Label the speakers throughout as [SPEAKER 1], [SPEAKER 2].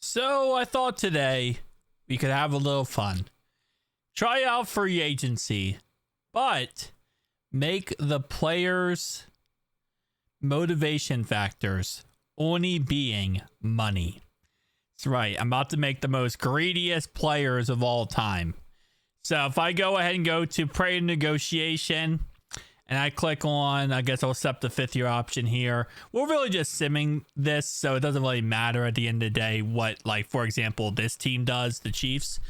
[SPEAKER 1] So I thought today we could have a little fun. Try out free agency, but make the players' motivation factors only being money. That's right. I'm about to make the most greediest players of all time. So if I go ahead and go to player negotiation and I click on, I guess I'll accept the 5th-year option here. We're really just simming this, so it doesn't really matter at the end of the day what, like, for example, this team does, the Chiefs.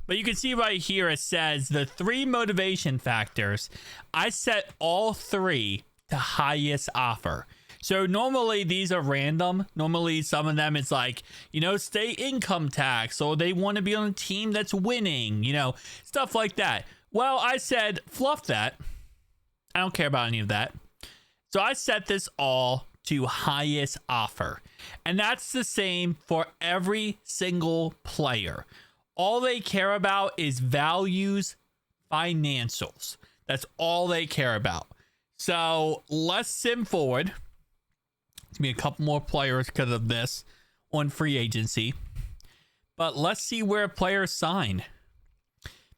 [SPEAKER 1] But you can see right here it says the 3 motivation factors. I set all 3 to highest offer. So normally these are random. Normally some of them it's like, state income tax, or they want to be on a team that's winning, stuff like that. Well, I said, fluff that. I don't care about any of that. So I set this all to highest offer. And that's the same for every single player. All they care about is values, financials. That's all they care about. So let's sim forward. There's going to be a couple more players because of this on free agency. But let's see where players sign.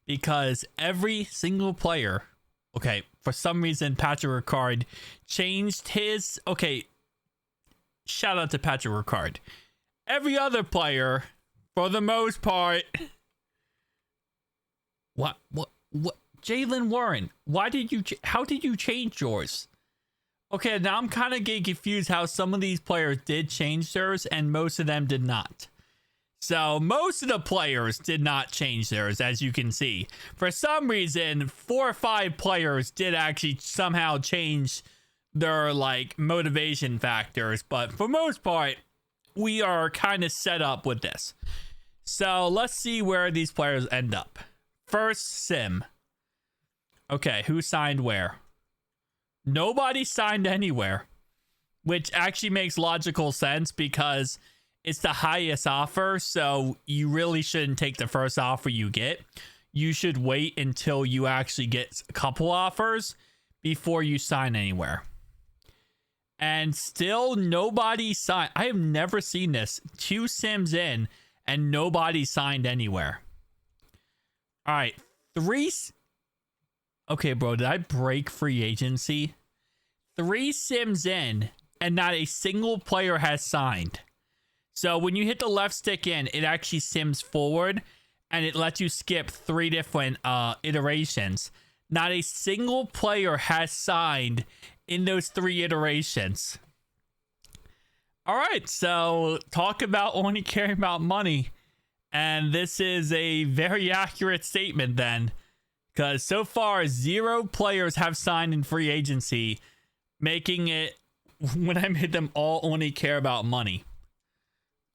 [SPEAKER 1] Because every single player... Okay, for some reason, Patrick Ricard changed his... Okay, shout out to Patrick Ricard. Every other player, for the most part... What? Jalen Warren, how did you change yours? Okay, now I'm kind of getting confused how some of these players did change theirs and most of them did not. So most of the players did not change theirs, as you can see. For some reason, 4 or 5 players did actually somehow change their motivation factors. But for most part, we are kind of set up with this. So let's see where these players end up. First sim. Okay, who signed where? Nobody signed anywhere, which actually makes logical sense because it's the highest offer, so you really shouldn't take the first offer you get. You should wait until you actually get a couple offers before you sign anywhere. And still nobody signed. I have never seen this. 2 sims in and nobody signed anywhere. All right, 3. Okay, bro, did I break free agency? 3 sims in and not a single player has signed. So when you hit the left stick in, it actually sims forward and it lets you skip 3 different iterations. Not a single player has signed in those 3 iterations. All right, so talk about only caring about money. And this is a very accurate statement then. Because so far, 0 players have signed in free agency, making it, when I made them all only care about money.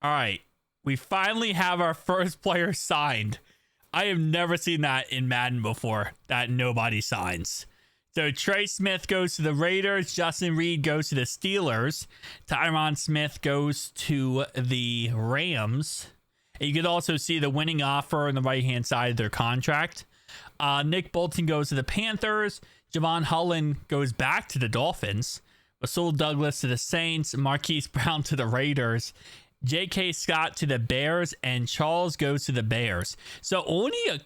[SPEAKER 1] All right, we finally have our first player signed. I have never seen that in Madden before, that nobody signs. So Trey Smith goes to the Raiders, Justin Reed goes to the Steelers, Tyron Smith goes to the Rams. And you could also see the winning offer on the right-hand side of their contract. Nick Bolton goes to the Panthers, Javon Holland goes back to the Dolphins, Rasul Douglas to the Saints, Marquise Brown to the Raiders, J.K. Scott to the Bears, and Charles goes to the Bears. So only a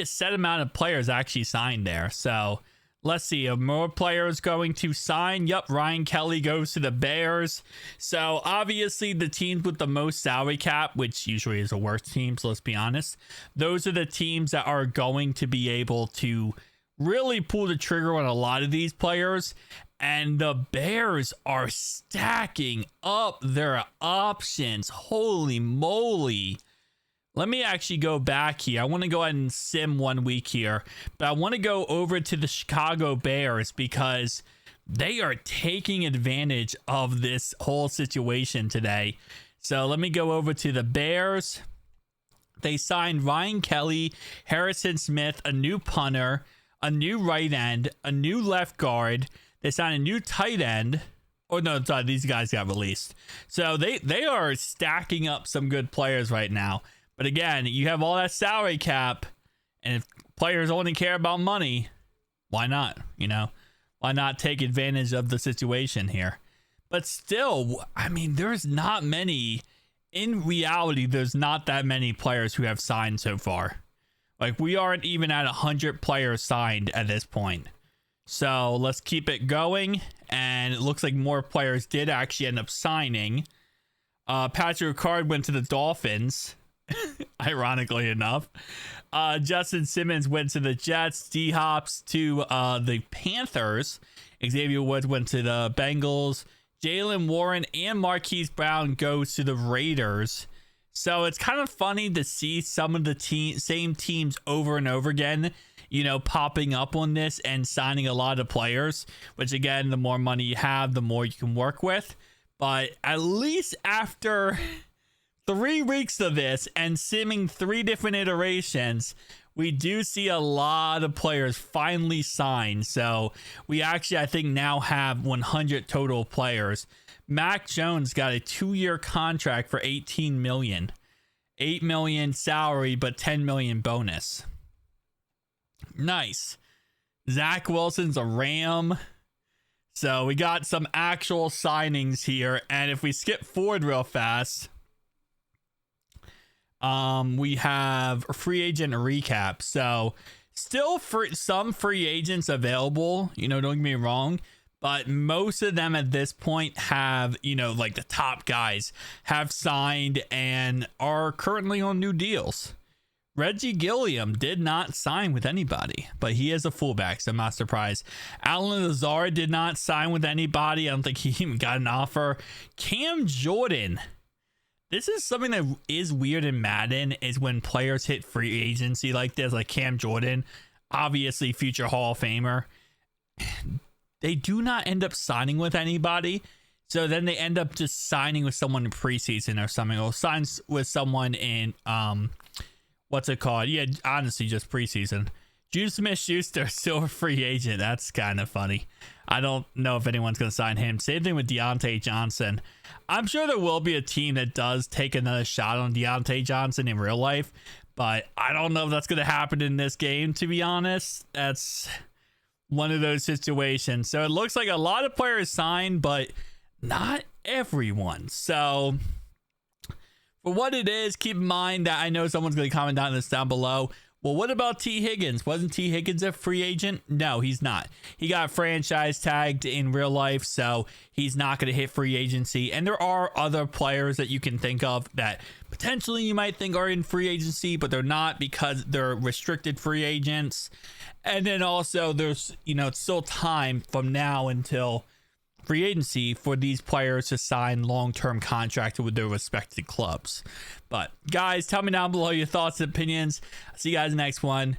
[SPEAKER 1] set amount of players actually signed there. So let's see, are more players going to sign? Yup, Ryan Kelly goes to the Bears. So obviously the teams with the most salary cap, which usually is the worst teams, let's be honest, those are the teams that are going to be able to really pull the trigger on a lot of these players. And the Bears are stacking up their options. Holy moly. Let me actually go back here. I want to go ahead and sim 1 week here. But I want to go over to the Chicago Bears because they are taking advantage of this whole situation today. So let me go over to the Bears. They signed Ryan Kelly, Harrison Smith, a new punter, a new right end, a new left guard. They signed a new tight end. Oh, no, sorry, these guys got released. So they are stacking up some good players right now. But again, you have all that salary cap. And if players only care about money, why not? Why not take advantage of the situation here? But still, I mean, there's not many. In reality, there's not that many players who have signed so far. Like, we aren't even at 100 players signed at this point. So let's keep it going. And it looks like more players did actually end up signing. Patrick Ricard went to the Dolphins, ironically enough. Justin Simmons went to the Jets. D-Hops to the Panthers. Xavier Woods went to the Bengals. Jaylen Warren and Marquise Brown goes to the Raiders. So it's kind of funny to see some of the same teams over and over again, you know, popping up on this and signing a lot of players, which again, the more money you have, the more you can work with. But at least after 3 weeks of this and simming 3 different iterations, we do see a lot of players finally sign. So we actually, I think, now have 100 total players. Mac Jones got a 2-year contract for $18 million. $8 million salary, but $10 million bonus. Nice. Zach Wilson's a Ram. So we got some actual signings here. And if we skip forward real fast, we have a free agent recap. So still some free agents available, you know, don't get me wrong, but most of them at this point have, you know, like the top guys have signed and are currently on new deals. Reggie Gilliam did not sign with anybody, but he is a fullback, so I'm not surprised. Alan Lazard did not sign with anybody. I don't think he even got an offer. Cam Jordan. This is something that is weird in Madden, is when players hit free agency like this, like Cam Jordan, obviously future Hall of Famer. They do not end up signing with anybody. So then they end up just signing with someone in preseason or something, or signs with someone in, what's it called? Yeah, honestly, just preseason. Juju Smith-Schuster, still a free agent. That's kind of funny. I don't know if anyone's going to sign him. Same thing with Deontay Johnson. I'm sure there will be a team that does take another shot on Deontay Johnson in real life, but I don't know if that's going to happen in this game, to be honest. That's one of those situations. So it looks like a lot of players signed, but not everyone. So for what it is, keep in mind that I know someone's going to comment on this down below. Well, what about T. Higgins? Wasn't T. Higgins a free agent? No, he's not. He got franchise tagged in real life, so he's not going to hit free agency. And there are other players that you can think of that potentially you might think are in free agency, but they're not because they're restricted free agents. And then also there's, you know, it's still time from now until free agency for these players to sign long-term contracts with their respective clubs. But guys, tell me down below your thoughts and opinions. I'll see you guys in the next one.